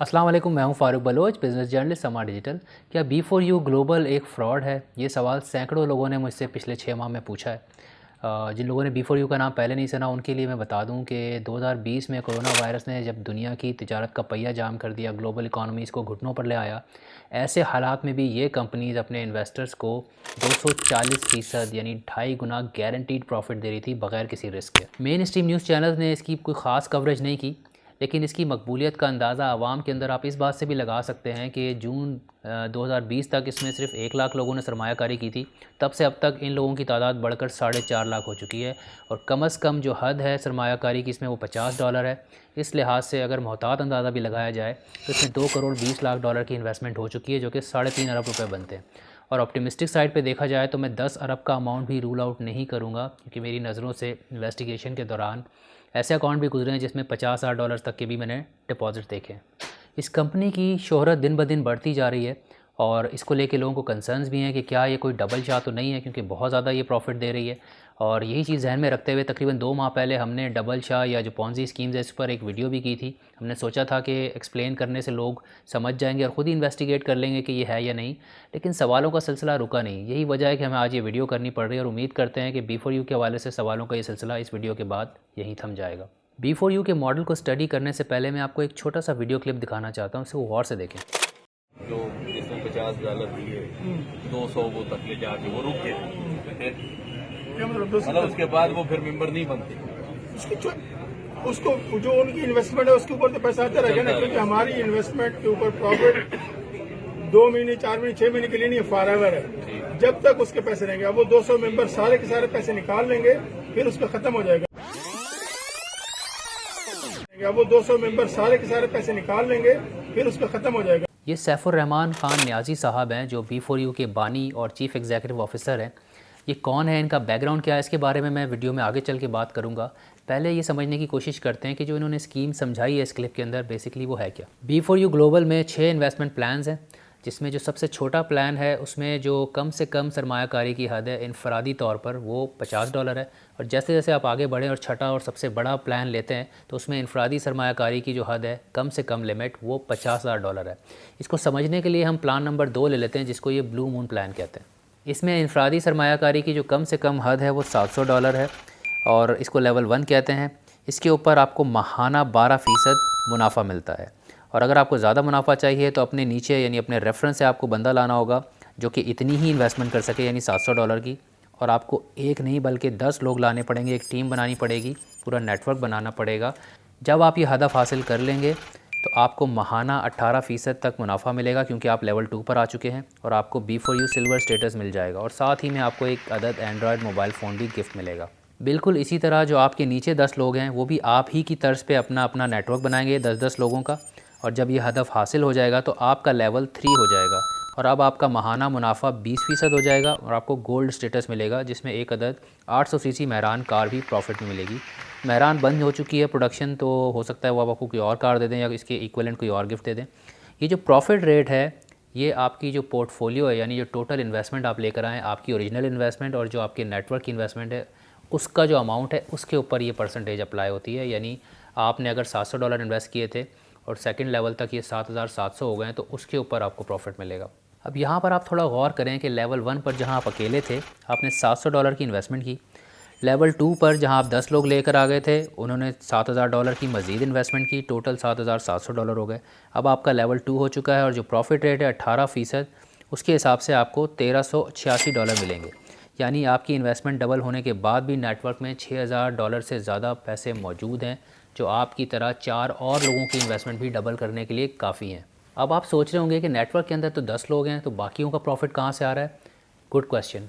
अस्सलाम वालेकुम, मैं हूं फ़ारूक बलोच, बिज़नेस जर्नलिस्ट समा डिजिटल। क्या B4U ग्लोबल एक फ़्रॉड है? ये सवाल सैकड़ों लोगों ने मुझसे पिछले 6 माह में पूछा है। जिन लोगों ने B4U का नाम पहले नहीं सुना, उनके लिए मैं बता दूं कि 2020 में कोरोना वायरस ने जब दुनिया की तिजारत का पहिया जाम कर दिया, ग्लोबल इकॉनमीज़ को घुटनों पर ले आया, ऐसे हालात में भी ये कंपनीज़ अपने इन्वेस्टर्स को 240% यानी 2.5 गुना गारंटीड प्रॉफिट दे रही थी बगैर किसी रिस्क के। मेन स्ट्रीम न्यूज़ चैनल्स ने इसकी कोई ख़ास कवरेज नहीं की, लेकिन इसकी मकबूलियत का अंदाज़ा आवाम के अंदर आप इस बात से भी लगा सकते हैं कि जून 2020 तक इसमें सिर्फ 1 लाख लोगों ने सरमायाकारी की थी। तब से अब तक इन लोगों की तादाद बढ़कर 4.5 लाख हो चुकी है और कम से कम जो हद है सरमायाकारी की इसमें वो $50 है। इस लिहाज से अगर मोहतात अंदाज़ा भी लगाया जाए तो इसमें 2 करोड़ 20 लाख डॉलर की इन्वेस्टमेंट हो चुकी है, जो कि 3.5 अरब रुपये बनते हैं। और ऑप्टिमिस्टिक साइड पे देखा जाए तो मैं 10 अरब का अमाउंट भी रूल आउट नहीं करूँगा, क्योंकि मेरी नज़रों से इन्वेस्टिगेशन के दौरान ऐसे अकाउंट भी गुजरे हैं जिसमें $50,000 तक के भी मैंने डिपॉजिट देखे हैं। इस कंपनी की शोहरत दिन ब दिन बढ़ती जा रही है और इसको लेके लोगों को कंसर्न्स भी हैं कि क्या ये कोई डबल शाह तो नहीं है, क्योंकि बहुत ज़्यादा ये प्रॉफिट दे रही है। और यही चीज़ ज़हन में रखते हुए तकरीबन 2 माह पहले हमने डबल शाह या जो पॉन्जी स्कीम्स है इस पर एक वीडियो भी की थी। हमने सोचा था कि एक्सप्लेन करने से लोग समझ जाएंगे और ख़ुद ही इन्वेस्टिगेट कर लेंगे कि ये है या नहीं, लेकिन सवालों का सिलसिला रुका नहीं। यही वजह है कि हमें आज ये वीडियो करनी पड़ रही है और उम्मीद करते हैं कि B4U के हवाले से सवालों का ये सिलसिला इस वीडियो के बाद यहीं थम जाएगा। B4U के मॉडल को स्टडी करने से पहले मैं आपको एक छोटा सा वीडियो क्लिप दिखाना चाहता हूँ, इसे गौर से देखें। जो इसमें $50 दिए 200 वो तक ले जाके वो रुक गए, मतलब उसके बाद वो फिर मेंबर नहीं बनते। उसको जो उनकी इन्वेस्टमेंट है उसके ऊपर तो पैसा आता रहेगा ना, क्योंकि हमारी इन्वेस्टमेंट के ऊपर प्रॉफिट 2 महीने 4 महीने 6 महीने के लिए नहीं है, फॉरएवर है। जब तक उसके पैसे रहेंगे, अब वो 200 मेंबर सारे के सारे पैसे निकाल लेंगे फिर उसका खत्म हो जाएगा। अब वो 200 मेंबर सारे के सारे पैसे निकाल लेंगे फिर उसका खत्म हो जाएगा। ये सैफुर रहमान खान न्याजी साहब हैं, जो B4U के बानी और चीफ़ एग्जीक्यूटिव ऑफिसर हैं। ये कौन है, इनका बैकग्राउंड क्या है, इसके बारे में मैं वीडियो में आगे चल के बात करूंगा। पहले ये समझने की कोशिश करते हैं कि जो इन्होंने स्कीम समझाई है इस क्लिप के अंदर बेसिकली वो है क्या। B4U ग्लोबल में 6 इन्वेस्टमेंट प्लान्स हैं, जिसमें जो सबसे छोटा प्लान है उसमें जो कम से कम सरमायाकारी की हद है इनफरादी तौर पर वो $50 है। और जैसे जैसे आप आगे बढ़ें और छठा और सबसे बड़ा प्लान लेते हैं तो उसमें इनफरादी सरमायाकारी की जो हद है कम से कम लिमिट वो $50,000 है। इसको समझने के लिए हम प्लान नंबर 2 ले लेते हैं, जिसको ये ब्लू मून प्लान कहते हैं। इसमें इनफरादी सरमायाकारी की जो कम से कम हद है वो $700 है और इसको लेवल 1 कहते हैं। इसके ऊपर आपको माहाना 12% मुनाफा मिलता है। और अगर आपको ज़्यादा मुनाफा चाहिए तो अपने नीचे यानी अपने रेफरेंस से आपको बंदा लाना होगा जो कि इतनी ही इन्वेस्टमेंट कर सके, यानी $700 की। और आपको एक नहीं बल्कि 10 लोग लाने पड़ेंगे, एक टीम बनानी पड़ेगी, पूरा नेटवर्क बनाना पड़ेगा। जब आप ये हदफ हासिल कर लेंगे तो आपको माहाना 18% तक मुनाफा मिलेगा, क्योंकि आप लेवल 2 पर आ चुके हैं और आपको B4U सिल्वर स्टेटस मिल जाएगा और साथ ही में आपको एक अदद एंड्रॉयड मोबाइल फ़ोन भी गिफ्ट मिलेगा। बिल्कुल इसी तरह जो आपके नीचे 10 लोग हैं वो भी आप ही की तर्ज पे अपना अपना नेटवर्क बनाएंगे 10-10 लोगों का। और जब ये हदफ हासिल हो जाएगा तो आपका लेवल 3 हो जाएगा और अब आपका माहाना मुनाफा 20% हो जाएगा और आपको गोल्ड स्टेटस मिलेगा, जिसमें एक अदद 800 सीसी मेहरान कार भी प्रॉफिट में मिलेगी। मेहरान बंद हो चुकी है प्रोडक्शन, तो हो सकता है वो आपको कोई और कार दे दें या इसके इक्विवेलेंट कोई और गिफ्ट दे दें। ये जो प्रॉफिट रेट है ये आपकी जो पोर्टफोलियो है, यानी जो टोटल इन्वेस्टमेंट आप लेकर आएँ, आपकी ओरिजिनल इन्वेस्टमेंट और जो आपके नेटवर्क की इन्वेस्टमेंट है उसका जो अमाउंट है उसके ऊपर ये परसेंटेज अप्लाई होती है। यानी आपने अगर $700 इन्वेस्ट किए थे और सेकंड लेवल तक ये 7,700 हो गए हैं तो उसके ऊपर आपको प्रॉफिट मिलेगा। अब यहाँ पर आप थोड़ा गौर करें कि लेवल 1 पर जहाँ आप अकेले थे आपने $700 की इन्वेस्टमेंट की, लेवल 2 पर जहाँ आप 10 लोग लेकर आ गए थे उन्होंने $7,000 की मज़ीद इन्वेस्टमेंट की, टोटल $7,700 हो गए। अब आपका लेवल 2 हो चुका है और जो प्रॉफिट रेट है 18%, उसके हिसाब से आपको $1,386 मिलेंगे। यानी आपकी इन्वेस्टमेंट डबल होने के बाद भी नेटवर्क में $6,000 से ज़्यादा पैसे मौजूद हैं, जो आपकी तरह 4 और लोगों की इन्वेस्टमेंट भी डबल करने के लिए काफ़ी हैं। अब आप सोच रहे होंगे कि नेटवर्क के अंदर तो 10 लोग हैं तो बाकियों का प्रॉफिट कहाँ से आ रहा है। Good question.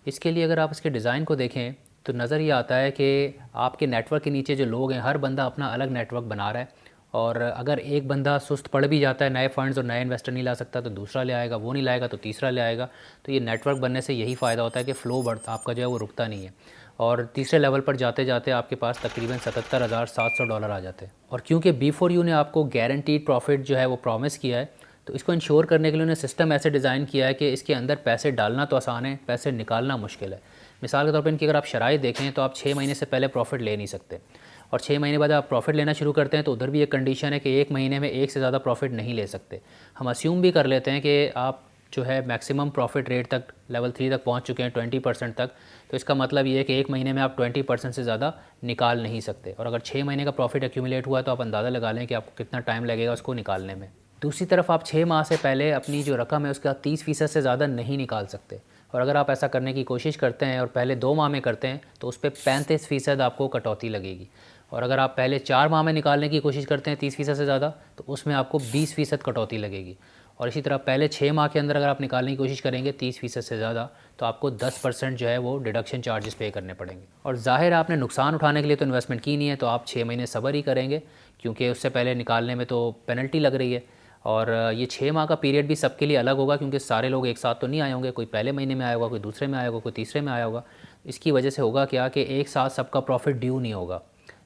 इसके लिए अगर आप इसके डिज़ाइन को देखें तो नज़र ये आता है कि आपके नेटवर्क के नीचे जो लोग हैं हर बंदा अपना अलग नेटवर्क बना रहा है और अगर एक बंदा सुस्त पड़ भी जाता है, नए फंड्स और नए इन्वेस्टर नहीं ला सकता तो दूसरा ले आएगा, वो नहीं लाएगा तो तीसरा ले आएगा। तो ये नेटवर्क बनने से यही फ़ायदा होता है कि फ़्लो बढ़ता, आपका जो है वो रुकता नहीं है। और तीसरे लेवल पर जाते जाते आपके पास तकरीबन $77,700 आ जाते हैं। और क्योंकि B4U ने आपको गारंटीड प्रॉफिट जो है वो प्रॉमिस किया है, तो इसको इंश्योर करने के लिए उन्होंने सिस्टम ऐसे डिज़ाइन किया है कि इसके अंदर पैसे डालना तो आसान है, पैसे निकालना मुश्किल है। मिसाल के तौर पर इनकी अगर आप शराइत देखें तो आप 6 महीने से पहले प्रॉफिट ले नहीं सकते और 6 महीने बाद आप प्रॉफिट लेना शुरू करते हैं तो उधर भी एक कंडीशन है कि 1 महीने में एक से ज़्यादा प्रॉफिट नहीं ले सकते। हम अस्यूम भी कर लेते हैं कि आप जो है मैक्सिमम प्रॉफिट रेट तक लेवल 3 तक पहुंच चुके हैं 20% तक, तो इसका मतलब ये है कि 1 महीने में आप 20% से ज़्यादा निकाल नहीं सकते। और अगर 6 महीने का प्रॉफिट एक्यूमुलेट हुआ तो आप अंदाज़ा लगा लें कि आपको कितना टाइम लगेगा उसको निकालने में। दूसरी तरफ आप 6 माह से पहले अपनी जो रकम है उसका 30% से ज़्यादा नहीं निकाल सकते। और अगर आप ऐसा करने की कोशिश करते हैं और पहले 2 माह में करते हैं तो उस पर 35% आपको कटौती लगेगी। और अगर आप पहले 4 माह में निकालने की कोशिश करते हैं 30% से ज़्यादा तो उसमें आपको 20% कटौती लगेगी। और इसी तरह पहले 6 माह के अंदर अगर आप निकालने की कोशिश करेंगे 30% से ज़्यादा तो आपको 10% जो है वो डिडक्शन चार्जेस पे करने पड़ेंगे। और ज़ाहिर आपने नुकसान उठाने के लिए तो इन्वेस्टमेंट की नहीं है, तो आप 6 महीने सब्र ही करेंगे क्योंकि उससे पहले निकालने में तो पेनल्टी लग रही है। और ये 6 माह का पीरियड भी सबके लिए अलग होगा क्योंकि सारे लोग एक साथ तो नहीं आए होंगे, कोई पहले महीने में आया होगा, कोई दूसरे में आया होगा, कोई तीसरे में आया होगा। इसकी वजह से होगा क्या कि एक साथ सबका प्रॉफिट ड्यू नहीं होगा,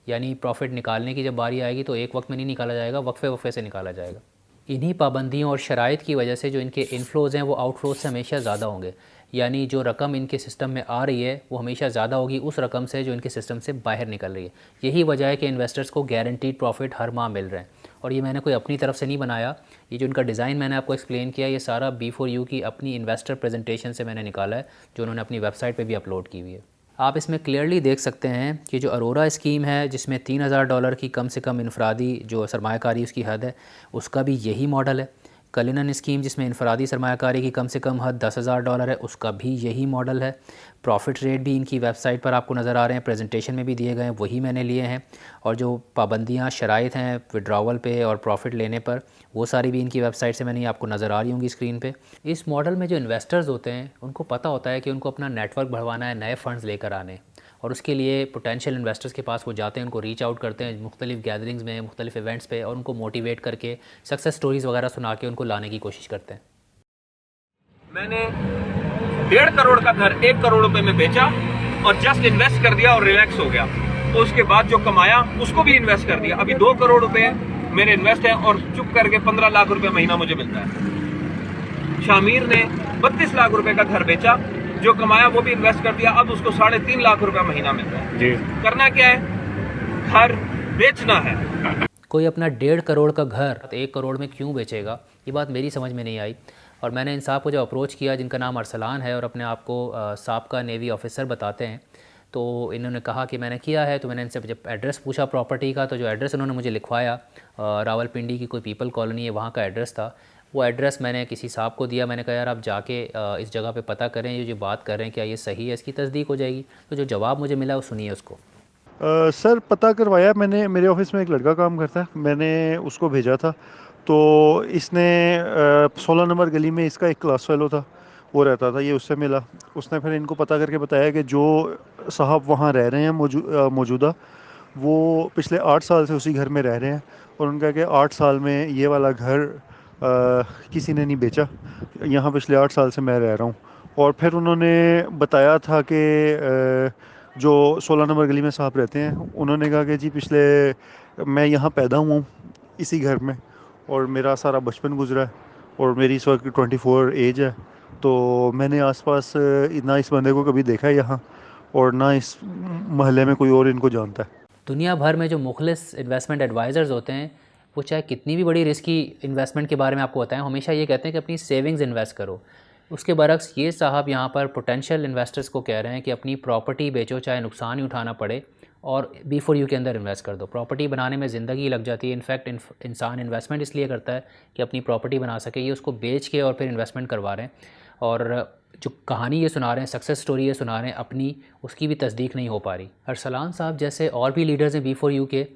यानी प्रॉफिट निकालने की जब बारी आएगी तो एक वक्त में नहीं निकाला जाएगा, वक्फे से निकाला जाएगा। इन्हीं पाबंदियों और शराइत की वजह से जो इनके इनफ्लोज़ हैं वो आउटफ्लोज से हमेशा ज़्यादा होंगे, यानी जो रकम इनके सिस्टम में आ रही है वो हमेशा ज़्यादा होगी उस रकम से जो इनके सिस्टम से बाहर निकल रही है। यही वजह है कि इन्वेस्टर्स को गारंटीड प्रॉफिट हर माह मिल रहे हैं। और ये मैंने कोई अपनी तरफ से नहीं बनाया, ये जो इनका डिज़ाइन मैंने आपको एक्सप्लेन किया ये सारा B4U की अपनी इन्वेस्टर प्रेजेंटेशन से मैंने निकाला है, जो उन्होंने अपनी वेबसाइट पे भी अपलोड की हुई है। आप इसमें क्लियरली देख सकते हैं कि जो अरोरा स्कीम है जिसमें $3000 की कम से कम इनफरादी जो सरमायाकारी उसकी हद है उसका भी यही मॉडल है। कलिनन स्कीम जिसमें इनफरादी सरमायाकारी की कम से कम हद $10,000 है उसका भी यही मॉडल है। प्रॉफिट रेट भी इनकी वेबसाइट पर आपको नज़र आ रहे हैं, प्रेजेंटेशन में भी दिए गए हैं, वही मैंने लिए हैं। और जो पाबंदियाँ शराइत हैं विड्रावल पे और प्रॉफिट लेने पर वो सारी भी इनकी वेबसाइट से मैंने आपको नज़र आ रही होंगी स्क्रीन पे। इस मॉडल में जो इन्वेस्टर्स होते हैं उनको पता होता है कि उनको अपना नेटवर्क बढ़वाना है, नए फंड्स लेकर आने, और उसके लिए पोटेंशियल इन्वेस्टर्स के पास वो जाते हैं, उनको रीच आउट करते हैं मुख्तलिफ गैदरिंग्स में, मुख्तलिफ इवेंट्स पे, और उनको मोटिवेट करके सक्सेस स्टोरीज़ वगैरह सुना के उनको लाने की कोशिश करते हैं। मैंने 1.5 करोड़ का घर 1 करोड़ रुपए में बेचा और जस्ट इन्वेस्ट कर दिया और रिलैक्स हो गया। तो उसके बाद जो कमाया उसको भी इन्वेस्ट कर दिया। अभी 2 करोड़ रुपए मेरे इन्वेस्ट है और चुप करके 15 लाख रुपए महीना मुझे मिलता है। शामिर ने 32 लाख रुपए का घर बेचा, जो कमाया वो भी इन्वेस्ट कर दिया, अब उसको 3.5 लाख रुपए महीना मिलता है जी। करना क्या है, घर बेचना है। कोई अपना 1.5 करोड़ का घर 1 करोड़ में क्यों बेचेगा, ये बात मेरी समझ में नहीं आई। और मैंने इन साहब को जब अप्रोच किया जिनका नाम अरसलान है और अपने आप को साबका नेवी ऑफिसर बताते हैं, तो इन्होंने कहा कि मैंने किया है। तो मैंने इनसे जब एड्रेस पूछा प्रॉपर्टी का, तो जो एड्रेस उन्होंने मुझे लिखवाया रावलपिंडी की कोई पीपल कॉलोनी है वहाँ का एड्रेस था। वो एड्रेस मैंने किसी साहब को दिया, मैंने कहा यार आप जाके इस जगह पे पता करें, ये जो बात कर रहे हैं क्या ये सही है, इसकी तस्दीक हो जाएगी। तो जो जवाब मुझे मिला वो सुनिए उसको। सर पता करवाया मैंने, मेरे ऑफिस में एक लड़का काम करता है, मैंने उसको भेजा था। तो इसने 16 नंबर गली में इसका एक क्लास फेलो था, वो रहता था, ये उससे मिला। उसने फिर इनको पता करके बताया कि जो साहब वहाँ रह रहे हैं मौजूदा, वो पिछले 8 साल से उसी घर में रह रहे हैं। और उनका कि 8 साल में ये वाला घर किसी ने नहीं बेचा, यहाँ पिछले 8 साल से मैं रह रहा हूँ। और फिर उन्होंने बताया था कि जो 16 नंबर गली में साहब रहते हैं, उन्होंने कहा कि जी मैं यहाँ पैदा हुआ हूँ इसी घर में और मेरा सारा बचपन गुजरा है और मेरी इस वक्त 24 एज है। तो मैंने आसपास ना इस बंदे को कभी देखा है यहाँ, और ना इस महल्ले में कोई और इनको जानता है। दुनिया भर में जो मुखलिस इन्वेस्टमेंट एडवाइज़र्स होते हैं वो चाहे कितनी भी बड़ी रिस्की इन्वेस्टमेंट के बारे में आपको बताएं, हमेशा ये कहते हैं कि अपनी सेविंग्स इन्वेस्ट करो। उसके बरक्स ये साहब यहाँ पर पोटेंशियल इन्वेस्टर्स को कह रहे हैं कि अपनी प्रॉपर्टी बेचो, चाहे नुकसान ही उठाना पड़े, और B4U के अंदर इन्वेस्ट कर दो। प्रॉपर्टी बनाने में ज़िंदगी लग जाती है। इनफैक्ट इंसान इन्वेस्टमेंट इसलिए करता है कि अपनी प्रॉपर्टी बना सके, ये उसको बेच के और फिर इन्वेस्टमेंट करवा रहे हैं। और जो कहानी ये सुना रहे हैं, सक्सेस स्टोरी ये सुना रहे हैं अपनी, उसकी भी तस्दीक नहीं हो पा रही। अरसलान साहब जैसे और भी लीडर्स हैं B4U के,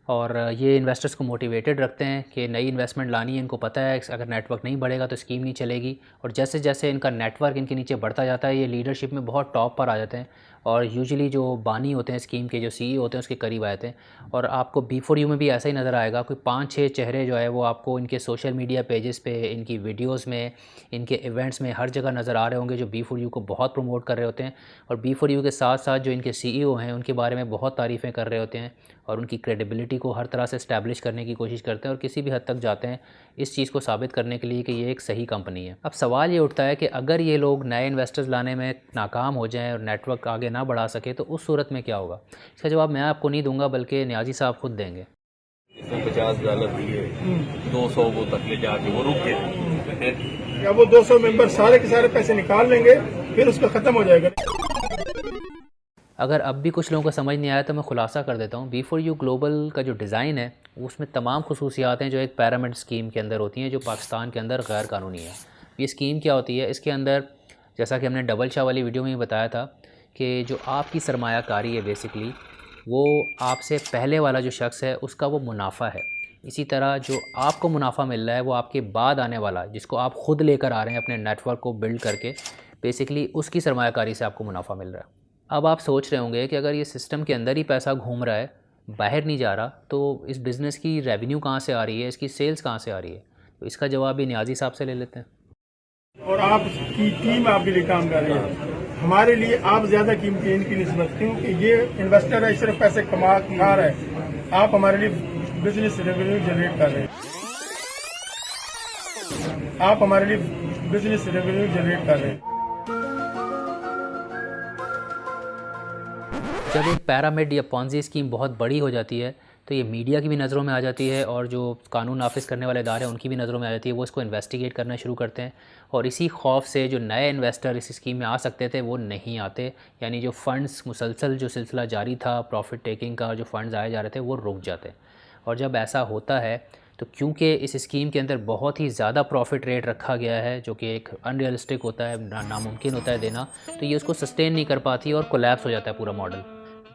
और ये इन्वेस्टर्स को मोटिवेटेड रखते हैं कि नई इन्वेस्टमेंट लानी है। इनको पता है अगर नेटवर्क नहीं बढ़ेगा तो स्कीम नहीं चलेगी। और जैसे जैसे इनका नेटवर्क इनके नीचे बढ़ता जाता है, ये लीडरशिप में बहुत टॉप पर आ जाते हैं और यूजुअली जो बानी होते हैं स्कीम के, जो CEO होते हैं, उसके करीब आए थे। और आपको B4U में भी ऐसा ही नज़र आएगा, कोई 5-6 चेहरे जो है वो आपको इनके सोशल मीडिया पेजेस पे, इनकी वीडियोस में, इनके इवेंट्स में हर जगह नज़र आ रहे होंगे जो B4U को बहुत प्रमोट कर रहे होते हैं। और B4U के साथ साथ जो इनके CEO हैं उनके बारे में बहुत तारीफ़ें कर रहे होते हैं और उनकी क्रेडिबिलिटी क्रेडिबिलिटी को हर तरह से इस्टेब्लिश करने की कोशिश करते हैं और किसी भी हद तक जाते हैं इस चीज़ को साबित करने के लिए कि ये एक सही कंपनी है। अब सवाल ये उठता है कि अगर ये लोग नए इन्वेस्टर्स लाने में नाकाम हो जाएं और नेटवर्क आगे ना बढ़ा सके तो उस सूरत में क्या होगा? इसका जवाब मैं आपको नहीं दूंगा बल्कि नियाजी साहब खुद देंगे। $50 दिए, 200 वो तक ले जाके वो रुक गए। या वो 200 मेंबर सारे के सारे पैसे निकाल लेंगे, फिर उसका खत्म हो जाएगा। अगर अब भी कुछ लोगों को समझ नहीं आया तो मैं खुलासा कर देता हूँ। B4U ग्लोबल का जो डिज़ाइन है उसमें तमाम खसूसियात हैं जो एक पिरामिड स्कीम के अंदर होती हैं, जो पाकिस्तान के अंदर गैर कानूनी है। ये स्कीम क्या होती है? इसके अंदर जैसा कि हमने डबल शाह वाली वीडियो में भी बताया था कि जो आपकी सरमायाकारी है बेसिकली वो आपसे पहले वाला जो शख्स है उसका वो मुनाफा है। इसी तरह जो आपको मुनाफा मिल रहा है वो आपके बाद आने वाला जिसको आप ख़ुद लेकर आ रहे हैं अपने नेटवर्क को बिल्ड करके, बेसिकली उसकी सरमायाकारी से आपको मुनाफा मिल रहा है। अब आप सोच रहे होंगे कि अगर ये सिस्टम के अंदर ही पैसा घूम रहा है, बाहर नहीं जा रहा, तो इस बिज़नेस की रेवेन्यू कहाँ से आ रही है, इसकी सेल्स कहाँ से आ रही है? तो इसका जवाब भी नियाजी साहब से ले लेते हैं। और आपकी टीम आपके लिए काम कर रही है। हमारे लिए आप ज्यादा कीमती इनकी निस्बत, क्योंकि ये इन्वेस्टर है, सिर्फ पैसे कमा रहा है। आप हमारे लिए बिजनेस रेवेन्यू जनरेट कर रहे हैं। आप हमारे लिए बिजनेस रेवेन्यू जनरेट कर रहे हैं। जब एक पिरामिड या पॉन्जी स्कीम बहुत बड़ी हो जाती है तो ये मीडिया की भी नज़रों में आ जाती है और जो कानून नाफिज करने वाले इदारे हैं उनकी भी नज़रों में आ जाती है। वो इसको इन्वेस्टिगेट करना शुरू करते हैं और इसी खौफ से जो नए इन्वेस्टर इस स्कीम में आ सकते थे वो नहीं आते। यानी जो फ़ंड्स मुसलसल जो सिलसिला जारी था प्रॉफिट टेकिंग का, जो फ़ंड्स आए जा रहे थे वो रुक जाते। और जब ऐसा होता है तो क्योंकि इस स्कीम के अंदर बहुत ही ज़्यादा प्रॉफिट रेट रखा गया है जो कि एक अनरियलिस्टिक होता है, नामुमकिन होता है देना, तो ये उसको सस्टेन नहीं कर पाती और कोलैप्स हो जाता है पूरा मॉडल।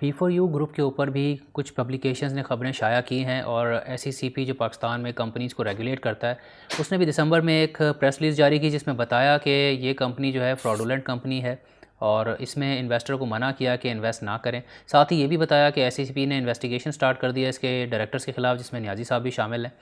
B4U ग्रुप के ऊपर भी कुछ पब्लिकेशंस ने ख़बरें शाया की हैं और SECP जो पाकिस्तान में कंपनीज़ को रेगुलेट करता है उसने भी दिसंबर में एक प्रेस रिलीज़ जारी की जिसमें बताया कि ये कंपनी जो है फ्रॉडुलेंट कंपनी है और इसमें इन्वेस्टर को मना किया कि इन्वेस्ट ना करें। साथ ही ये भी बताया कि SECP ने इन्वेस्टिगेशन स्टार्ट कर दिया इसके डायरेक्टर्स के ख़िलाफ़, जिसमें नियाजी साहब भी शामिल हैं।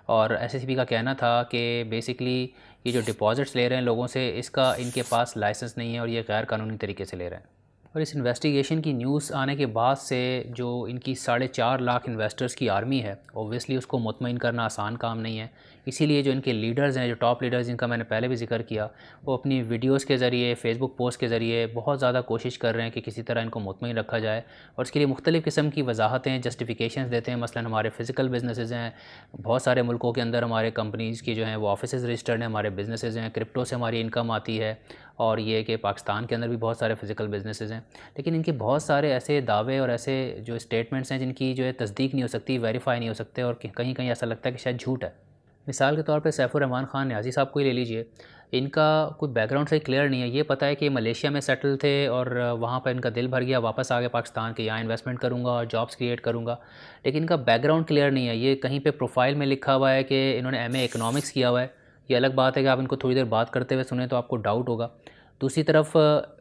और SECP का कहना था कि बेसिकली ये जो डिपॉजिट्स ले रहे हैं लोगों से, इसका इनके पास लाइसेंस नहीं है और ये गैर कानूनी तरीके से ले रहे हैं। और इस इन्वेस्टिगेशन की न्यूज़ आने के बाद से जो इनकी 4.5 लाख इन्वेस्टर्स की आर्मी है, ओब्वियसली उसको मुतमईन करना आसान काम नहीं है। इसीलिए जो इनके लीडर्स हैं, जो टॉप लीडर्स जिनका मैंने पहले भी जिक्र किया, वो अपनी वीडियोज़ के ज़रिए, फेसबुक पोस्ट के ज़रिए बहुत ज़्यादा कोशिश कर रहे हैं कि किसी तरह इनको मुतमईन रखा जाए और इसके लिए मुख्तलिफ़ किस्म की वजाहतें, जस्टिफिकेशंस देते हैं। मसलन हमारे फ़िज़िकल बिजनेसेस हैं, बहुत सारे मुल्कों के अंदर हमारे कंपनीज़ की जो हैं वो ऑफिसेज रजिस्टर्ड हैं, हमारे बिजनेसेस हैं, क्रिप्टो से हमारी इनकम आती है और ये कि पाकिस्तान के अंदर भी बहुत सारे फ़िज़िकल बिजनेसेस हैं। लेकिन इनके बहुत सारे ऐसे दावे और ऐसे जो स्टेटमेंट्स हैं जिनकी जो है तस्दीक नहीं हो सकती, वेरीफाई नहीं हो सकते और कहीं कहीं ऐसा लगता है कि शायद झूठ है। मिसाल के तौर पे सैफुर रहमान ख़ान नियाज़ी साहब को ही ले लीजिए, इनका कोई बैकग्राउंड सही क्लियर नहीं है। ये पता है कि मलेशिया में सेटल थे और वहाँ पर इनका दिल भर गया, वापस आ गए पाकिस्तान के, यहाँ इन्वेस्टमेंट करूँगा और जॉब्स क्रिएट करूँगा, लेकिन इनका बैकग्राउंड क्लियर नहीं है। ये कहीं पे प्रोफाइल में लिखा हुआ है कि इन्होंने MA इकनॉमिक्स किया हुआ है। ये अलग बात है कि आप इनको थोड़ी देर बात करते हुए सुने तो आपको डाउट होगा। दूसरी तरफ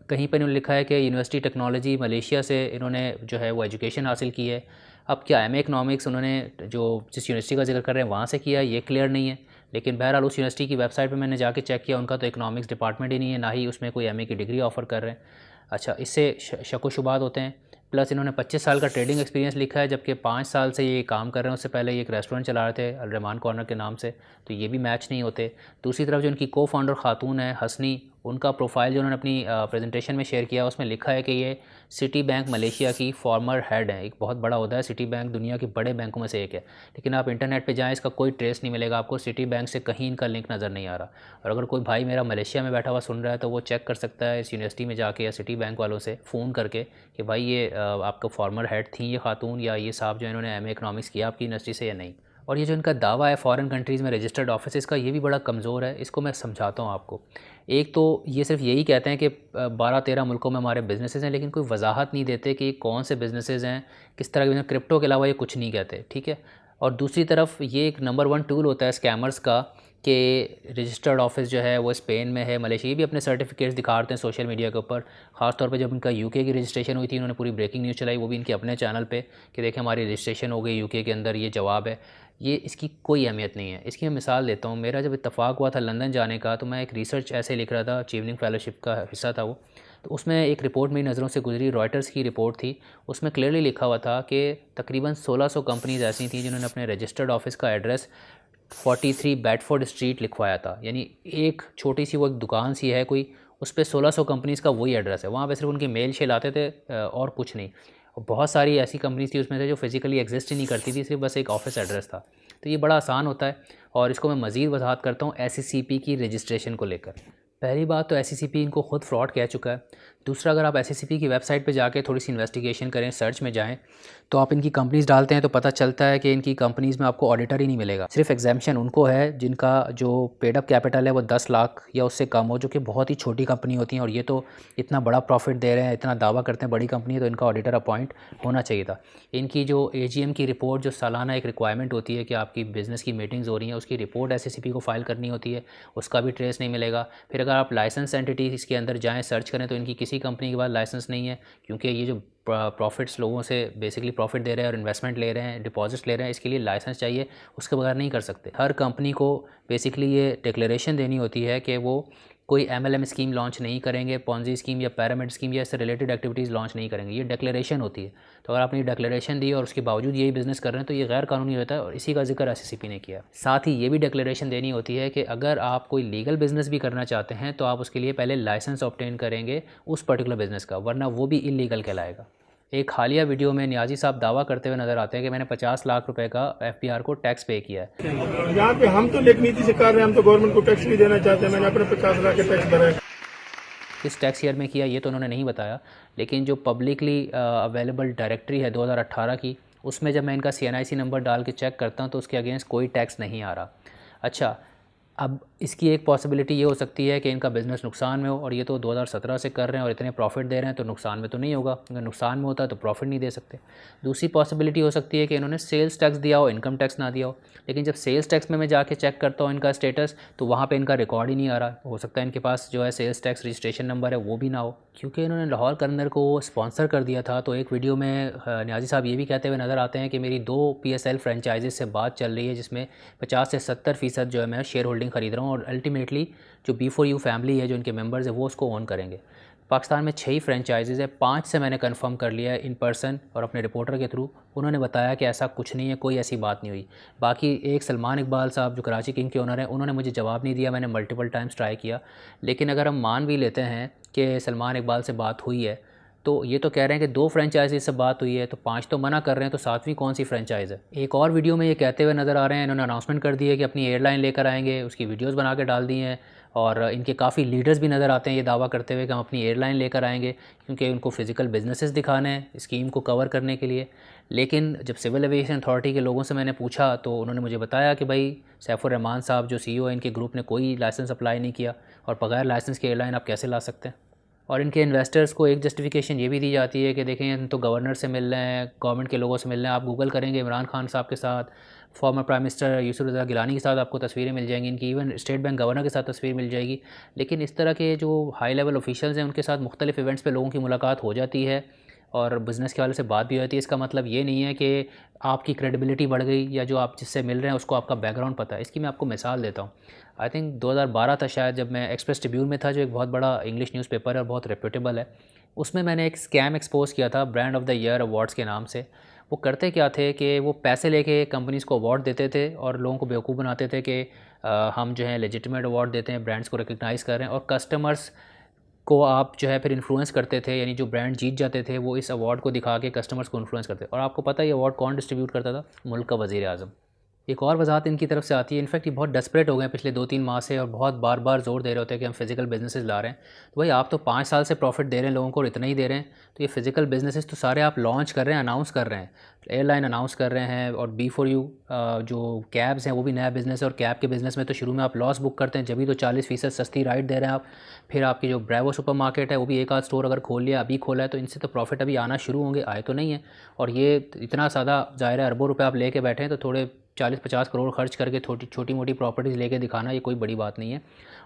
कहीं पर इन्होंने लिखा है कि यूनिवर्सिटी टेक्नोलॉजी मलेशिया से इन्होंने जो है वो एजुकेशन हासिल की है। अब क्या MA इकनॉमिक्स उन्होंने जो जिस यूनिवर्सिटी का जिक्र कर रहे हैं वहाँ से किया है, ये क्लियर नहीं है। लेकिन बहरहाल उस यूनिवर्सिटी की वेबसाइट पे मैंने जाके चेक किया, उनका तो इकनॉमिक्स डिपार्टमेंट ही नहीं है, ना ही उसमें कोई MA की डिग्री ऑफ़र कर रहे हैं। अच्छा, इससे शक व शुबात होते हैं। प्लस इन्होंने 25 साल का ट्रेडिंग एक्सपीरियंस लिखा है, जबकि 5 साल से ये काम कर रहे हैं। उससे पहले ये एक रेस्टोरेंट चला रहे थे अल रहमान कॉर्नर के नाम से, तो ये भी मैच नहीं होते। दूसरी तरफ जो उनकी को फाउंडर खातून है हसनी, उनका प्रोफाइल जो उन्होंने अपनी प्रेजेंटेशन में शेयर किया उसमें लिखा है कि ये सिटी बैंक मलेशिया की फॉर्मर हेड है। एक बहुत बड़ा ओहदा है, सिटी बैंक दुनिया के बड़े बैंकों में से एक है, लेकिन आप इंटरनेट पे जाएं इसका कोई ट्रेस नहीं मिलेगा आपको, सिटी बैंक से कहीं इनका लिंक नज़र नहीं आ रहा। और अगर कोई भाई मेरा मलेशिया में बैठा हुआ सुन रहा है तो वो चेक कर सकता है इस यूनिवर्सिटी में जाके या सिटी बैंक वालों से फ़ोन करके कि भाई ये आपका फॉर्मर हेड थी ये खातून या ये साहब जो इन्होंने MA इकनॉमिक्स किया आपकी यूनिवर्सिटी से या नहीं। और ये जो इनका दावा है फ़ॉरेन कंट्रीज़ में रजिस्टर्ड ऑफिस का, ये भी बड़ा कमज़ोर है। इसको मैं समझाता हूँ आपको। एक तो ये सिर्फ यही कहते हैं कि 12-13 मुल्कों में हमारे बिजनेसेस हैं, लेकिन कोई वजाहत नहीं देते कि कौन से बिजनेसेस हैं, किस तरह के। क्रिप्टो के अलावा ये कुछ नहीं कहते, ठीक है। और दूसरी तरफ ये एक नंबर 1 टूल होता है स्कैमर्स का कि रजिस्टर्ड ऑफिस जो है वो स्पेन में है, मलेशिया। ये भी अपने सर्टिफिकेट्स दिखाते हैं सोशल मीडिया के ऊपर। ख़ास तौर पे जब इनका UK की रजिस्ट्रेशन हुई थी, उन्होंने पूरी ब्रेकिंग न्यूज़ चलाई, वो भी इनके अपने चैनल पे, कि देखें हमारी रजिस्ट्रेशन हो गई UK के अंदर, ये जवाब है। ये इसकी कोई अहमियत नहीं है। इसकी मैं मिसाल देता हूँ। मेरा जब इत्तफाक़ हुआ था लंदन जाने का, तो मैं एक रिसर्च ऐसे लिख रहा था, अचीवनिंग फेलोशिप का हिस्सा था वो, तो उसमें एक रिपोर्ट मेरी नज़रों से गुजरी, रॉयटर्स की रिपोर्ट थी। उसमें क्लियरली लिखा हुआ था कि तकरीबन 1600 कंपनीज़ ऐसी थी जिन्होंने अपने रजिस्टर्ड ऑफिस का एड्रेस 43 बेडफोर्ड स्ट्रीट लिखवाया था। यानी एक छोटी सी वो एक दुकान सी है कोई, उस पर 1600 कंपनीज़ का वही एड्रेस है। वहाँ पे सिर्फ उनके मेल शेल आते थे और कुछ नहीं। और बहुत सारी ऐसी कंपनीज़ थी उसमें से जो फिज़िकली एग्जिस्ट ही नहीं करती थी, सिर्फ बस एक ऑफिस एड्रेस था। तो ये बड़ा आसान होता है और इसको मैं मज़ीद वजाहत करता हूँ SCCP की रजिस्ट्रेशन को लेकर। पहली बात तो SCCP इनको खुद फ्रॉड कह चुका है। दूसरा, अगर आप SCCP की वेबसाइट पे जाके थोड़ी सी इन्वेस्टिगेशन करें, सर्च में जाएं, तो आप इनकी कंपनीज़ डालते हैं तो पता चलता है कि इनकी कंपनीज़ में आपको ऑडिटर ही नहीं मिलेगा। सिर्फ एग्जाम्पशन उनको है जिनका जो पेड अप कैपिटल है वो 10 लाख या उससे कम हो, जो कि बहुत ही छोटी कंपनी होती हैं। और ये तो इतना बड़ा प्रॉफिट दे रहे हैं, इतना दावा करते हैं बड़ी कंपनी है, तो इनका ऑडिटर अपॉइंट होना चाहिए था। इनकी जो AGM की रिपोर्ट, जो सालाना एक रिक्वायरमेंट होती है कि आपकी बिज़नेस की मीटिंग्स हो रही हैं, उसकी रिपोर्ट SCCP को फाइल करनी होती है, उसका भी ट्रेस नहीं मिलेगा। फिर अगर आप लाइसेंस एंटिटी इसके अंदर जाएँ, सर्च करें, तो इनकी किसी कंपनी के बाद लाइसेंस नहीं है, क्योंकि ये जो प्रॉफिट्स लोगों से बेसिकली प्रॉफिट दे रहे हैं और इन्वेस्टमेंट ले रहे हैं, डिपॉजिट्स ले रहे हैं, इसके लिए लाइसेंस चाहिए, उसके बगैर नहीं कर सकते। हर कंपनी को बेसिकली ये डिक्लेरेशन देनी होती है कि वो कोई MLM स्कीम लॉन्च नहीं करेंगे, पॉन्जी स्कीम या पिरामिड स्कीम या इससे रिलेटेड एक्टिविटीज़ लॉन्च नहीं करेंगे। ये डिक्लेरेशन होती है। तो अगर आपने डिक्लेरेशन दी और उसके बावजूद यही बिज़नेस कर रहे हैं तो ये गैर कानूनी होता है, और इसी का जिक्र SCCP ने किया। साथ ही ये भी डिक्लेरेशन देनी होती है कि अगर आप कोई लीगल बिज़नेस भी करना चाहते हैं तो आप उसके लिए पहले लाइसेंस ऑब्टेन करेंगे उस पर्टिकुलर बिज़नेस का, वरना वो भी इलीगल कहलाएगा। एक हालिया वीडियो में नियाजी साहब दावा करते हुए नज़र आते हैं कि मैंने 50 लाख रुपए का FBR को टैक्स पे किया है। यहाँ पे हम तो नेक नीति से कर रहे हैं, हम तो गवर्नमेंट को टैक्स भी देना चाहते हैं। मैंने अपने 50 लाख के टैक्स भरा है। किस टैक्स ईयर में किया ये तो उन्होंने नहीं बताया, लेकिन जो पब्लिकली अवेलेबल डायरेक्टरी है 2018 की, उसमें जब मैं इनका CNIC नंबर डाल के चेक करता हूँ तो उसके अगेंस्ट कोई टैक्स नहीं आ रहा। अच्छा, अब इसकी एक पॉसिबिलिटी ये हो सकती है कि इनका बिज़नेस नुकसान में हो, और ये तो 2017 से कर रहे हैं और इतने प्रॉफिट दे रहे हैं, तो नुकसान में तो नहीं होगा। अगर नुकसान में होता है तो प्रॉफिट नहीं दे सकते। दूसरी पॉसिबिलिटी हो सकती है कि इन्होंने सेल्स टैक्स दिया हो, इनकम टैक्स ना दिया हो। लेकिन जब सेल्स टैक्स में मैं जाके चेक करता हूँ इनका स्टेटस, तो वहाँ पे इनका रिकॉर्ड ही नहीं आ रहा। हो सकता है इनके पास जो है सेल्स टैक्स रजिस्ट्रेशन नंबर है वो भी ना हो, क्योंकि इन्होंने लाहौर कलंदर को स्पॉन्सर कर दिया था। तो एक वीडियो में नियाजी साहब ये भी कहते हुए नज़र आते हैं कि मेरी 2 PSL फ्रेंचाइजीज से बात चल रही है, जिसमें 50 से 70% जो है मैं शेयर होल्डिंग ख़रीद रहा हूँ, और अल्टीमेटली जो B4U फैमिली है, जो इनके मेंबर्स है, वो उसको ओन करेंगे। पाकिस्तान में 6 ही फ्रेंचाइजीज़ है, 5 से मैंने कंफर्म कर लिया है इन पर्सन और अपने रिपोर्टर के थ्रू। उन्होंने बताया कि ऐसा कुछ नहीं है, कोई ऐसी बात नहीं हुई। बाकी एक सलमान इकबाल साहब जो कराची किंग के ओनर हैं, उन्होंने मुझे जवाब नहीं दिया। मैंने मल्टीपल टाइम्स ट्राई किया, लेकिन अगर हम मान भी लेते हैं कि सलमान इकबाल से बात हुई है, तो ये तो कह रहे हैं कि 2 फ्रेंचाइजी से बात हुई है, तो 5 तो मना कर रहे हैं, तो 7वीं कौन सी फ्रेंचाइज़ है। एक और वीडियो में ये कहते हुए नज़र आ रहे हैं, इन्होंने अनाउंसमेंट कर दी है कि अपनी एयरलाइन लेकर आएंगे, उसकी वीडियोस बना के डाल दी हैं, और इनके काफ़ी लीडर्स भी नज़र आते हैं ये दावा करते हुए कि हम अपनी एयरलाइन लेकर आएंगे, क्योंकि उनको फ़िज़िकल बिजनेसेस दिखाने हैं स्कीम को कवर करने के लिए। लेकिन जब सिविल एविएशन अथॉरिटी के लोगों से मैंने पूछा तो उन्होंने मुझे बताया कि भाई सैफुर रहमान साहब जो CEO है इनके ग्रुप ने कोई लाइसेंस अप्लाई नहीं किया, और बगैर लाइसेंस की एयरलाइन आप कैसे ला सकते हैं। और इनके इन्वेस्टर्स को एक जस्टिफिकेशन ये भी दी जाती है कि देखें हम तो गवर्नर से मिल रहे हैं, गवर्नमेंट के लोगों से मिल रहे हैं। आप गूगल करेंगे इमरान खान साहब के साथ, फॉर्मर प्राइम मिनिस्टर यूसुफ रज़ा गिलानी के साथ आपको तस्वीरें मिल जाएंगी, इनकी इवन स्टेट बैंक गवर्नर के साथ तस्वीर मिल जाएगी। लेकिन इस तरह के जो हाई लेवल ऑफिशियल्स हैं उनके साथ मुख्तलिफ इवेंट्स पे लोगों की मुलाकात हो जाती है और बिज़नेस के वाले से बात भी होती है। इसका मतलब ये नहीं है कि आपकी क्रेडिबिलिटी बढ़ गई या जो आप जिससे मिल रहे हैं उसको आपका बैकग्राउंड पता है। इसकी मैं आपको मिसाल देता हूँ। आई थिंक 2012 था शायद, जब मैं एक्सप्रेस ट्रिब्यून में था, जो एक बहुत बड़ा इंग्लिश न्यूज़पेपर है और बहुत रेप्यूटेबल है। उसमें मैंने एक स्कैम एक्सपोज किया था brand of the year awards के नाम से। वो करते क्या थे कि वो पैसे लेके कंपनीज़ को अवार्ड देते थे और लोगों को बेवकूफ़ बनाते थे कि हम जो है लेजिटिमेट अवार्ड देते हैं, ब्रांड्स को रिकग्नाइज़ कर रहे हैं, और कस्टमर्स को आप जो है फिर इन्फ्लुएंस करते थे। यानी जो ब्रांड जीत जाते थे वो इस अवार्ड को दिखा के कस्टमर्स को इन्फ्लुएंस करते। और आपको पता है ये अवार्ड कौन डिस्ट्रीब्यूट करता था? मुल्क का वज़ीर आज़म। एक और वजाहत इनकी तरफ से आती है, इनफैक्ट ये बहुत डेस्परेट हो गए पिछले 2-3 माह से और बहुत बार बार जोर दे रहे होते हैं कि हम फिजिकल बिजनेसेस ला रहे हैं। तो भाई आप तो 5 साल से प्रॉफिट दे रहे हैं लोगों को और इतना ही दे रहे हैं, तो ये फिजिकल बिजनेसेस तो सारे आप लॉन्च कर रहे हैं, अनाउंस कर रहे हैं, एयरलाइन अनाउंस कर रहे हैं, और B4U जो कैब्स हैं वो भी नया बिज़नेस है। और कैब के बिज़नेस में तो शुरू में आप लॉस बुक करते हैं, जब भी तो 40% सस्ती राइड दे रहे हैं आप। फिर आपकी जो ब्रेवो सुपर मार्केट है वो भी एक आध स्टोर अगर खोल लिया, अभी खोला है, तो इनसे तो प्रॉफिट अभी आना शुरू होंगे, आए तो नहीं है। और ये इतना सादा ज़ाहिर है अरबों रुपए आप लेके बैठे हैं, तो थोड़े 40-50 करोड़ खर्च करके छोटी मोटी प्रॉपर्टीज़ लेके दिखाना ये कोई बड़ी बात नहीं है।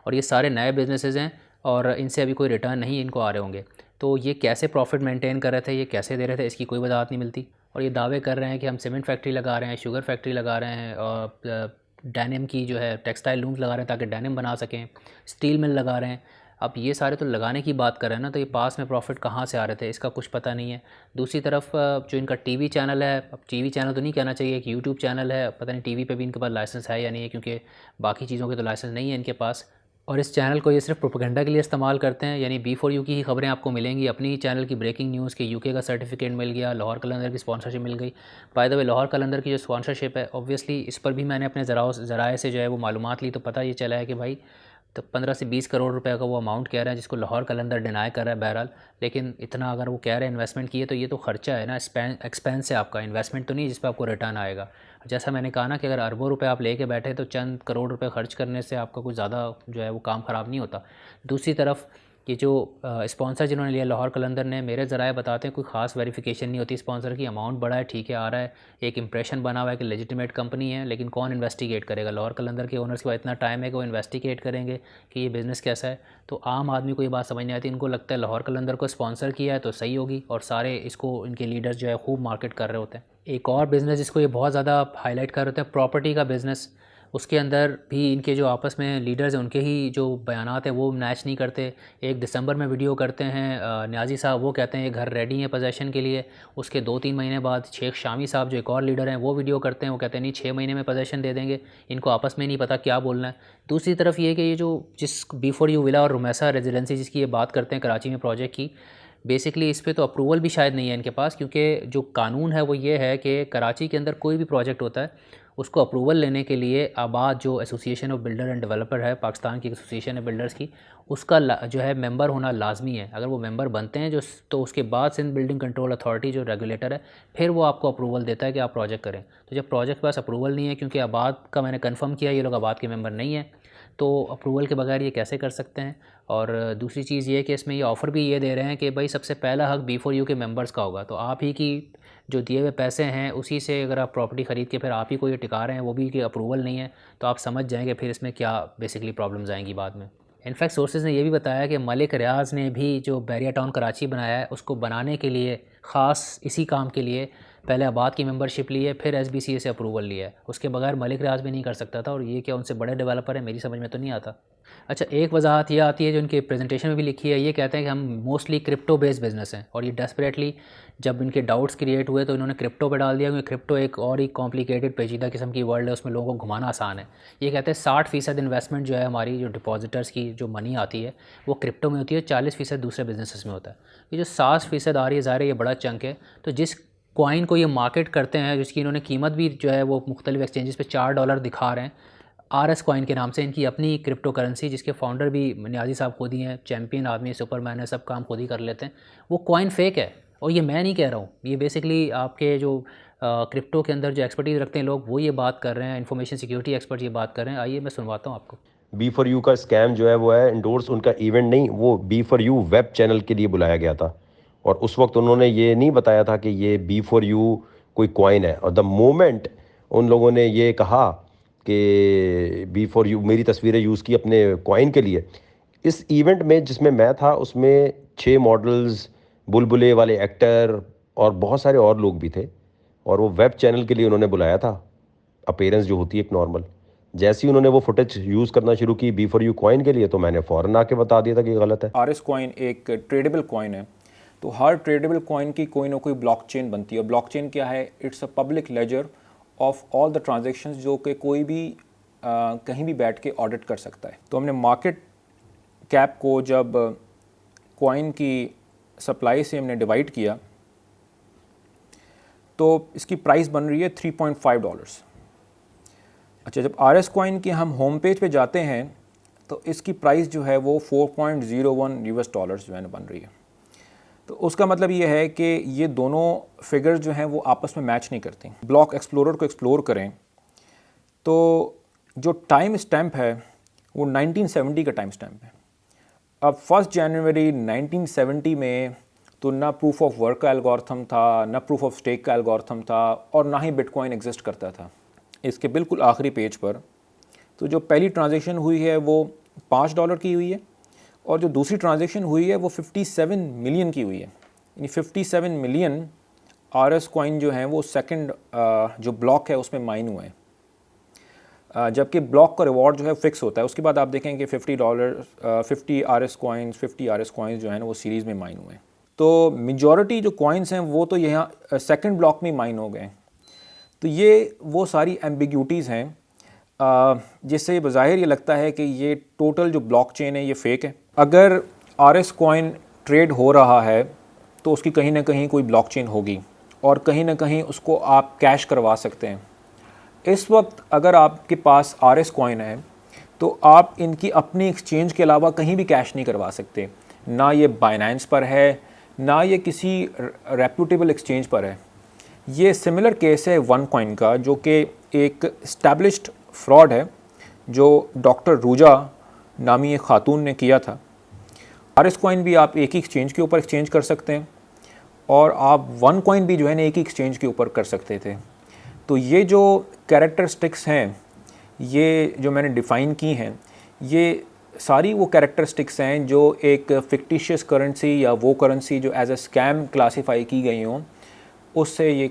और ये सारे नए बिजनेसेस हैं और इनसे अभी कोई रिटर्न नहीं इनको आ रहे होंगे। तो ये कैसे प्रॉफिट मेंटेन कर रहे थे, ये कैसे दे रहे थे, इसकी कोई वजाहत नहीं मिलती। और ये दावे कर रहे हैं कि हम सीमेंट फैक्ट्री लगा रहे हैं, शुगर फैक्ट्री लगा रहे हैं, और डेनिम की जो है टेक्सटाइल लूम्स लगा रहे हैं ताकि डेनिम बना सकें, स्टील मिल लगा रहे हैं। अब ये सारे तो लगाने की बात कर रहे हैं ना, तो ये पास में प्रॉफिट कहाँ से आ रहे थे इसका कुछ पता नहीं है। दूसरी तरफ जो इनका टीवी चैनल है, अब टीवी चैनल तो नहीं कहना चाहिए, एक यूट्यूब चैनल है, पता नहीं टीवी पे भी इनके पास लाइसेंस है या नहीं है, क्योंकि बाकी चीज़ों के तो लाइसेंस नहीं है इनके पास। और इस चैनल को ये सिर्फ प्रोपेगेंडा के लिए इस्तेमाल करते हैं, यानी B4U की ही खबरें आपको मिलेंगी। अपनी चैनल की ब्रेकिंग न्यूज़ के UK का सर्टिफिकेट मिल गया, लाहौर कलंदर की स्पॉन्सरशिप मिल गई। बाय द वे लाहौर कलंदर की जो स्पॉन्सरशिप है, ऑब्वियसली इस पर भी मैंने अपने ज़राए से जो है वो मालूमात ली, तो पता ये चला है कि भाई तो 15 से 20 करोड़ रुपए का वो अमाउंट कह रहा है, जिसको लाहौर कलंदर डिनाई कर रहा है बहरहाल। लेकिन इतना अगर वो कह रहे हैं इन्वेस्टमेंट की है, तो ये तो खर्चा है ना, एक्सपेंस है आपका, इन्वेस्टमेंट तो नहीं जिस पर आपको रिटर्न आएगा। जैसा मैंने कहा ना कि अगर अरबों रुपए आप लेके बैठे तो चंद करोड़ रुपए खर्च करने से आपका कुछ ज़्यादा जो है वो काम ख़राब नहीं होता। दूसरी तरफ ये जो स्पॉन्सर जिन्होंने लिया लाहौर कलंदर ने, मेरे ज़राए बताते हैं कोई ख़ास वेरिफिकेशन नहीं होती स्पॉन्सर की, अमाउंट बड़ा है ठीक है आ रहा है, एक इंप्रेशन बना हुआ है कि लेजिटिमेट कंपनी है, लेकिन कौन इन्वेस्टिगेट करेगा? लाहौर कलंदर के ओनर्स के पास इतना टाइम है कि वो इन्वेस्टिगेट करेंगे कि ये बिज़नेस कैसा है? तो आम आदमी को ये बात समझ नहीं आती, इनको लगता है लाहौर कलंदर को स्पॉन्सर किया है तो सही होगी, और सारे इसको इनके लीडर्स जो है खूब मार्केट कर रहे होते हैं। एक और बिज़नेस जिसको ये बहुत ज़्यादा हाईलाइट कर रहे होते हैं, प्रॉपर्टी का बिज़नेस। उसके अंदर भी इनके जो आपस में लीडर्स हैं उनके ही जो बयानात हैं वो मैच नहीं करते। 1 दिसंबर में वीडियो करते हैं न्याजी साहब, वो कहते हैं ये घर रेडी है पोजेसन के लिए। उसके 2-3 महीने बाद शेख शामी साहब जो एक और लीडर हैं वो वीडियो करते हैं, वो कहते हैं नहीं 6 महीने में पोजेसन दे देंगे। इनको आपस में नहीं पता क्या बोलना है। दूसरी तरफ ये कि ये जो जिस B4U विला और रुमैसा रेजिडेंसी जिसकी ये बात करते हैं कराची में प्रोजेक्ट की, बेसिकली इस पे तो अप्रूवल भी शायद नहीं है इनके पास, क्योंकि जो कानून है वो ये है कि कराची के अंदर कोई भी प्रोजेक्ट होता है उसको अप्रूवल लेने के लिए आबाद जो association of builder end developer है, पाकिस्तान की एसोसिएशन है बिल्डर्स की, उसका जो है मेंबर होना लाजमी है। अगर वो मेंबर बनते हैं जो, तो उसके बाद सिंध बिल्डिंग कंट्रोल अथॉरिटी जो रेगुलेटर है फिर वो आपको अप्रूवल देता है कि आप प्रोजेक्ट करें। तो जब प्रोजेक्ट के पास अप्रूवल नहीं है, क्योंकि आबाद का मैंने कन्फर्म किया ये लोग आबाद के मेंबर नहीं हैं, तो अप्रूवल के बगैर ये कैसे कर सकते हैं? और दूसरी चीज़ ये कि इसमें ये ऑफ़र भी ये दे रहे हैं कि भाई सबसे पहला हक B4U के मेंबर्स का होगा, तो आप ही की जो दिए हुए पैसे हैं उसी से अगर आप प्रॉपर्टी ख़रीद के फिर आप ही को ये टिका रहे हैं, वो भी कि अप्रूवल नहीं है, तो आप समझ जाएंगे फिर इसमें क्या बेसिकली प्रॉब्लम्स आएंगी बाद में। इनफैक्ट सोर्सेज ने यह भी बताया कि मलिक रियाज ने भी जो बैरिया टाउन कराची बनाया है उसको बनाने के लिए ख़ास इसी काम के लिए पहले आबाद की मेंबरशिप ली है, फिर SBCA से अप्रूवल लिया है। उसके बगैर मलिक रियाज भी नहीं कर सकता था, और ये क्या उनसे बड़े डेवलपर है? मेरी समझ में तो नहीं आता। अच्छा, एक वजाहत ये आती है जो इनके प्रेजेंटेशन में भी लिखी है, ये कहते हैं कि हम मोस्टली क्रिप्टो बेस्ड बिजनेस हैं, और ये डेस्परेटली जब इनके डाउट्स क्रिएट हुए तो इन्होंने क्रिप्टो पे डाल दिया, क्योंकि क्रिप्टो एक और ही कॉम्प्लिकेटेड पेचीदा किस्म की वर्ल्ड है, उसमें लोगों को घुमाना आसान है। ये कहते हैं 60% इन्वेस्टमेंट जो है हमारी जो डिपॉजिटर्स की जो मनी आती है वो क्रिप्टो में होती है, 40% दूसरे बिजनेसेस में होता है। ये जो 60% आ रही है ज़ाहिर है ये बड़ा चंक है। तो जिस कॉइन को ये मार्केट करते हैं, जिसकी इन्होंने कीमत भी जो है वो मुख्तलिफ एक्सचेंजेस पे $4 दिखा रहे हैं, RS कॉइन के नाम से, इनकी अपनी क्रिप्टो करेंसी, जिसके फाउंडर भी न्याजी साहब खुद ही हैं, चैम्पियन आदमी, सुपरमैन है, सब काम खुद ही कर लेते हैं। वो कॉइन फेक है, और ये मैं नहीं कह रहा हूँ, ये बेसिकली आपके जो क्रिप्टो के अंदर जो एक्सपर्टीज़ रखते हैं लोग वो ये बात कर रहे हैं, इन्फॉर्मेशन सिक्योरिटी एक्सपर्ट ये बात कर रहे हैं। आइए मैं सुनवाता हूँ आपको। B4U का स्कैम जो है वो है इंडोर्स उनका इवेंट नहीं, वो B4U वेब चैनल के लिए बुलाया गया था, और उस वक्त उन्होंने ये नहीं बताया था कि ये B4U कोई कॉइन है। और द मोमेंट उन लोगों ने ये कहा कि B4U मेरी तस्वीरें यूज़ की अपने कॉइन के लिए, इस इवेंट में जिसमें मैं था उसमें 6 मॉडल्स, बुलबुले वाले एक्टर और बहुत सारे और लोग भी थे, और वो वेब चैनल के लिए उन्होंने बुलाया था, अपीयरेंस जो होती है एक नॉर्मल। जैसे ही उन्होंने वो फुटेज यूज़ करना शुरू की B4U कॉइन के लिए, तो मैंने फ़ौरन आके बता दिया था कि गलत है। RS कॉइन एक ट्रेडेबल कॉइन है, तो हर ट्रेडेबल कॉइन की कोई ना कोई ब्लॉकचेन बनती है। ब्लॉकचेन क्या है? It's a public laser of all the transactions, जो कि कोई भी कहीं भी बैठ के ऑडिट कर सकता है। तो हमने मार्केट कैप को जब कॉइन की सप्लाई से हमने डिवाइड किया, तो इसकी प्राइस बन रही है $3.5। अच्छा, जब RS कॉइन की हम होम पेज पे जाते हैं तो इसकी प्राइस जो है वो $4.01 जो है बन रही है। तो उसका मतलब ये है कि ये दोनों फिगर्स जो हैं वो आपस में मैच नहीं करती। ब्लॉक एक्सप्लोरर को एक्सप्लोर करें तो जो टाइम स्टैम्प है वो 1970 का टाइम स्टैम्प है। अब 1 जनवरी 1970 में तो ना प्रूफ ऑफ वर्क का एल्गोरिथम था, ना प्रूफ ऑफ स्टेक का एल्गोरिथम था, और ना ही बिटकॉइन एग्जिस्ट करता था। इसके बिल्कुल आखिरी पेज पर तो जो पहली ट्रांजैक्शन हुई है वो $5 की हुई है, और जो दूसरी ट्रांजैक्शन हुई है वो 57 मिलियन की हुई है। यानी 57 मिलियन RS कॉइन जो हैं वो सेकंड जो ब्लॉक है उसमें माइन हुए हैं। जबकि ब्लॉक का रिवॉर्ड जो है फिक्स होता है। उसके बाद आप देखें कि $50 RS कॉइन्स 50 RS कॉइन्स जो है ना वो सीरीज़ में माइन हुए हैं। तो मेजॉरिटी जो कॉइन्स हैं वो तो यहाँ सेकंड ब्लॉक में माइन हो गए। तो ये वो सारी एम्बिग्यूटीज़ हैं जिससे बज़ाहिर ये लगता है कि ये टोटल जो ब्लॉकचेन है ये फ़ेक है। अगर RS कॉइन ट्रेड हो रहा है तो उसकी कहीं ना कहीं कोई ब्लॉकचेन होगी और कहीं ना कहीं उसको आप कैश करवा सकते हैं। इस वक्त अगर आपके पास RS कॉइन है तो आप इनकी अपनी एक्सचेंज के अलावा कहीं भी कैश नहीं करवा सकते, ना ये बाइनेंस पर है ना ये किसी रेप्यूटेबल एक्सचेंज पर है। ये सिमिलर केस है वन कॉइन का, जो कि एक इस्टेब्लिश्ड फ्रॉड है जो डॉक्टर रूजा नामी एक खातून ने किया था। RS कॉइन भी आप एक ही एक्सचेंज के ऊपर एक्सचेंज कर सकते हैं और आप वन कॉइन भी जो है ना एक ही एक्सचेंज के ऊपर कर सकते थे। तो ये जो कैरेक्टरिस्टिक्स हैं, ये जो मैंने डिफ़ाइन की हैं, ये सारी वो कैरेक्टरिस्टिक्स हैं जो एक फिक्टिशियस करेंसी या वो करेंसी जो एज अ स्कैम क्लासीफाई की गई हों, उससे ये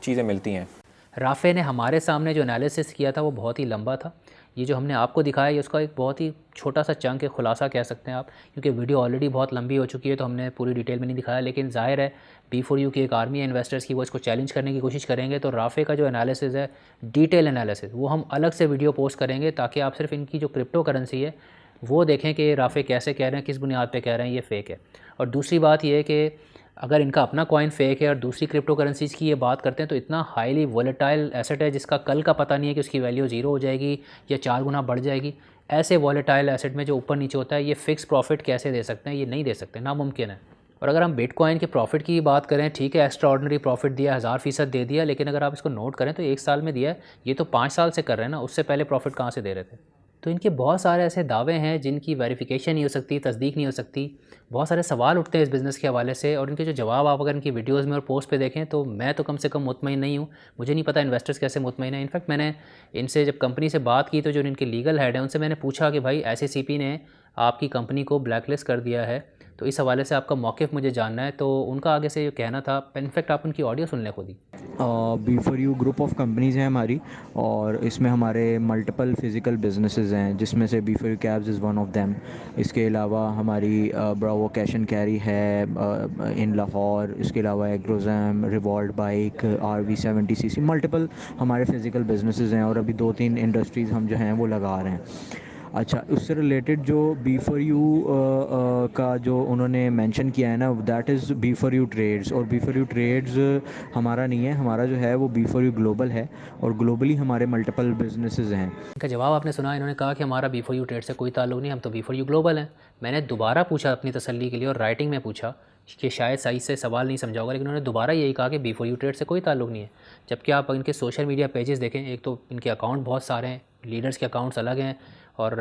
चीज़ें मिलती हैं। राफ़े ने हमारे सामने जो एनालिसिस किया था वो बहुत ही लंबा था। ये जो हमने आपको दिखाया ये उसका एक बहुत ही छोटा सा चंक है, खुलासा कह सकते हैं आप, क्योंकि वीडियो ऑलरेडी बहुत लंबी हो चुकी है तो हमने पूरी डिटेल में नहीं दिखाया। लेकिन ज़ाहिर है B4U की एक आर्मी है इन्वेस्टर्स की, वो इसको चैलेंज करने की कोशिश करेंगे। तो राफ़े का जो एनालिसिस है, डिटेल एनालिसिस, वो हम अलग से वीडियो पोस्ट करेंगे ताकि आप सिर्फ इनकी जो क्रिप्टो करेंसी है वो देखें कि राफ़े कैसे कह रहे हैं, किस बुनियाद पे कह रहे हैं ये फ़ेक है। और दूसरी बात ये है कि अगर इनका अपना कॉइन फेक है और दूसरी क्रिप्टो करेंसीज़ की ये बात करते हैं तो इतना हाईली वॉलेटाइल एसेट है जिसका कल का पता नहीं है कि उसकी वैल्यू 0 हो जाएगी या 4 गुना बढ़ जाएगी। ऐसे वॉलेटाइल एसेट में जो ऊपर नीचे होता है ये फ़िक्स प्रॉफिट कैसे दे सकते हैं? ये नहीं दे सकते, नामुमकिन है। और अगर हम बिटकॉइन के प्रॉफिट की बात करें, ठीक है एक्स्ट्रा ऑर्डिनरी प्रॉफिट दिया, 1000% दे दिया, लेकिन अगर आप इसको नोट करें तो 1 साल में दिया है, ये तो 5 साल से कर रहे हैं ना, उससे पहले प्रॉफिट कहाँ से दे रहे थे? तो इनके बहुत सारे ऐसे दावे हैं जिनकी वेरिफिकेशन नहीं हो सकती, तस्दीक नहीं हो सकती। बहुत सारे सवाल उठते हैं इस बिज़नेस के हवाले से और इनके जो जवाब आप अगर इनकी वीडियोज़ में और पोस्ट पे देखें तो मैं तो कम से कम मुतमईन नहीं हूँ। मुझे नहीं पता इन्वेस्टर्स कैसे मुतमईन हैं। इनफैक्ट मैंने इनसे जब कंपनी से बात की तो जो इनके लीगल हेड हैं उनसे मैंने पूछा कि भाई SEC ने आपकी कंपनी को ब्लैकलिस्ट कर दिया है, तो इस हवाले से आपका मौक़िफ़ मुझे जानना है। तो उनका आगे से ये कहना था, इनफैक्ट आप उनकी ऑडियो सुन लें खुद ही। B4U ग्रुप ऑफ कंपनीज़ हैं हमारी और इसमें हमारे मल्टीपल फिज़िकल बिजनेसेस हैं जिसमें से B4U cabs is one of them. इसके अलावा हमारी ब्रावो कैश एंड कैरी है इन लाहौर। इसके अलावा एग्रोज़ैम, रिवॉल्ट बाइक, RV70cc, मल्टीपल हमारे फिज़िकल बिजनेसेस हैं और अभी 2-3 इंडस्ट्रीज़ हम जो हैं वो लगा रहे हैं। अच्छा, उससे रिलेटेड जो B4U का जो उन्होंने मेंशन किया है ना, दैट इज़ B4U ट्रेड्स। और B4U ट्रेड्स हमारा नहीं है, हमारा जो है वो B4U ग्लोबल है और ग्लोबली हमारे मल्टीपल बिजनेसेस हैं। इनका जवाब आपने सुना, इन्होंने कहा कि हमारा B4U ट्रेड से कोई ताल्लुक़ नहीं, हम तो B4U ग्लोबल हैं। मैंने दोबारा पूछा अपनी तसल्ली के लिए और राइटिंग में पूछा कि शायद सही से सवाल नहीं समझा होगा, लेकिन उन्होंने दोबारा यही कहा कि B4U ट्रेड से कोई ताल्लुक़ नहीं है। जबकि आप इनके सोशल मीडिया पेजेस देखें, एक तो इनके अकाउंट बहुत सारे हैं, लीडर्स के अकाउंट्स अलग हैं और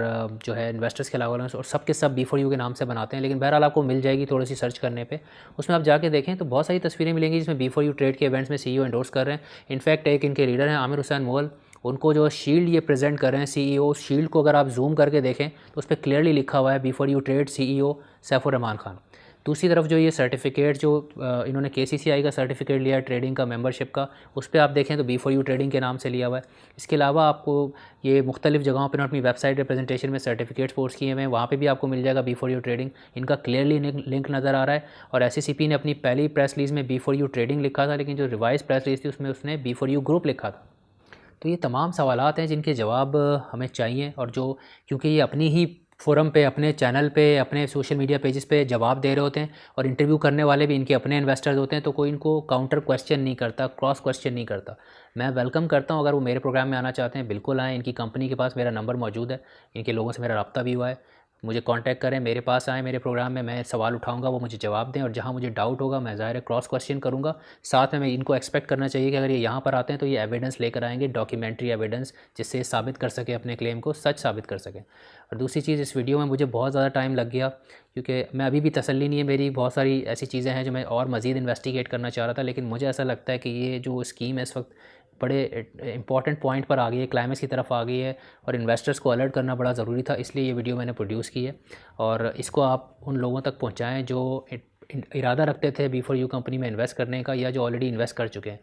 जो है इन्वेस्टर्स के अलावा और सब के सब B4U के नाम से बनाते हैं। लेकिन बहरहाल आपको मिल जाएगी थोड़ी सी सर्च करने पे, उसमें आप जाके देखें तो बहुत सारी तस्वीरें मिलेंगी जिसमें B4U ट्रेड के इवेंट्स में CEO एंडोर्स कर रहे हैं। इनफैक्ट एक इनके लीडर हैं आमिर हुसैन मोल, उनको जो शील्ड ये प्रेजेंट कर रहे हैं CEO, शील्ड को अगर आप जूम करके देखें तो उस पर क्लियरली लिखा हुआ है B4U trade CEO Saifur Rahman Khan. दूसरी तरफ जो ये सर्टिफिकेट जो इन्होंने KCCI का सर्टिफिकेट लिया है ट्रेडिंग का, मेंबरशिप का, उस पर आप देखें तो B4U ट्रेडिंग के नाम से लिया हुआ है। इसके अलावा आपको ये मुख्तलिफ जगहों पर अपनी वेबसाइट रिप्रेजेंटेशन में सर्टिफिकेट्स पोस्ट किए हुए हैं, वहाँ पे भी आपको मिल जाएगा B4U ट्रेडिंग, इनका क्लियरली लिंक नज़र आ रहा है। और SECP ने अपनी पहली प्रेस रिलीज़ में B4U ट्रेडिंग लिखा था, लेकिन जो रिवाइज प्रेस रिलीज़ थी उसमें उसने B4U ग्रुप लिखा था। तो ये तमाम सवालात हैं जिनके जवाब हमें चाहिए और जो क्योंकि ये अपनी ही फोरम पे, अपने चैनल पे, अपने सोशल मीडिया पेजेस पे जवाब दे रहे होते हैं और इंटरव्यू करने वाले भी इनके अपने इन्वेस्टर्स होते हैं, तो कोई इनको काउंटर क्वेश्चन नहीं करता, क्रॉस क्वेश्चन नहीं करता। मैं वेलकम करता हूं अगर वो मेरे प्रोग्राम में आना चाहते हैं, बिल्कुल आएँ। इनकी कंपनी के पास मेरा नंबर मौजूद है, इनके लोगों से मेरा रब्ता भी हुआ है, मुझे कांटेक्ट करें, मेरे पास आएँ, मेरे प्रोग्राम में मैं सवाल उठाऊंगा, वो मुझे जवाब दें और जहाँ मुझे डाउट होगा मैं ज़ाहिर है क्रॉस क्वेश्चन करूँगा। साथ में मैं इनको एक्सपेक्ट करना चाहिए कि अगर ये यहाँ पर आते हैं तो ये एविडेंस लेकर आएंगे, डॉक्यूमेंट्री एविडेंस, जिससे ये साबित कर सके, अपने क्लेम को सच साबित कर सकें। और दूसरी चीज़, इस वीडियो में मुझे बहुत ज़्यादा टाइम लग गया क्योंकि मैं अभी भी तसल्ली नहीं है मेरी, बहुत सारी ऐसी चीज़ें हैं जो मैं और मज़ीद इन्वेस्टिगेट करना चाह रहा था, लेकिन मुझे ऐसा लगता है कि ये जो स्कीम है इस वक्त बड़े इंपॉर्टेंट पॉइंट पर आ गई है, क्लाइमेक्स की तरफ आ गई है और इन्वेस्टर्स को अलर्ट करना बड़ा ज़रूरी था, इसलिए ये वीडियो मैंने प्रोड्यूस की है। और इसको आप उन लोगों तक पहुंचाएं जो इरादा रखते थे B4U कंपनी में इन्वेस्ट करने का या जो ऑलरेडी इन्वेस्ट कर चुके हैं।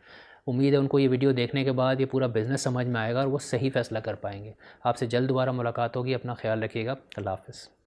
उम्मीद है उनको ये वीडियो देखने के बाद ये पूरा बिज़नेस समझ में आएगा और वो सही फ़ैसला कर पाएंगे। आपसे जल्द दोबारा मुलाकात होगी। अपना ख्याल रखिएगा। अल्लाह हाफ़िज़।